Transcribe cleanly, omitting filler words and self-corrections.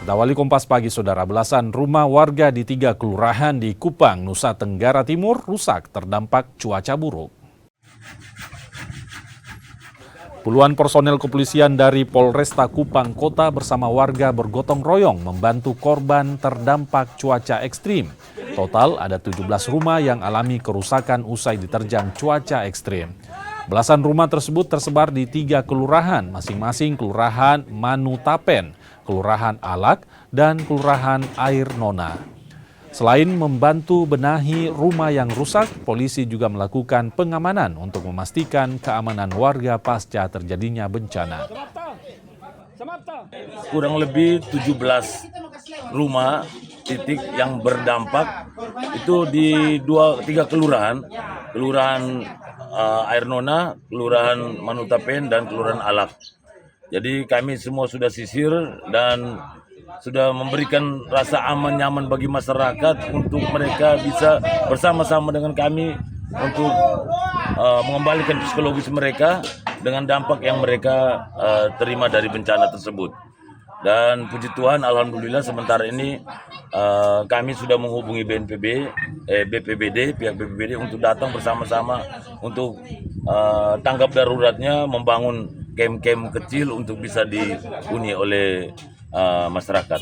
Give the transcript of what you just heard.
Kita awali Kompas Pagi, Saudara. Belasan rumah warga di 3 kelurahan di Kupang, Nusa Tenggara Timur rusak terdampak cuaca buruk. Puluhan personel kepolisian dari Polresta Kupang Kota bersama warga bergotong royong membantu korban terdampak cuaca ekstrim. Total ada 17 rumah yang alami kerusakan usai diterjang cuaca ekstrim. Belasan rumah tersebut tersebar di 3 kelurahan, masing-masing Kelurahan Manutapen, Kelurahan Alak, dan Kelurahan Air Nona. Selain membantu benahi rumah yang rusak, polisi juga melakukan pengamanan untuk memastikan keamanan warga pasca terjadinya bencana. Kurang lebih 17 rumah titik yang berdampak itu di 3 kelurahan, Kelurahan Air Nona, Kelurahan Manutapen, dan Kelurahan Alak. Jadi kami semua sudah sisir dan sudah memberikan rasa aman nyaman bagi masyarakat untuk mereka bisa bersama-sama dengan kami untuk mengembalikan psikologis mereka dengan dampak yang mereka terima dari bencana tersebut. Dan puji Tuhan, alhamdulillah sementara ini kami sudah menghubungi BPBD, pihak BPBD untuk datang bersama-sama untuk tanggap daruratnya, membangun kem-kem kecil untuk bisa dihuni oleh masyarakat.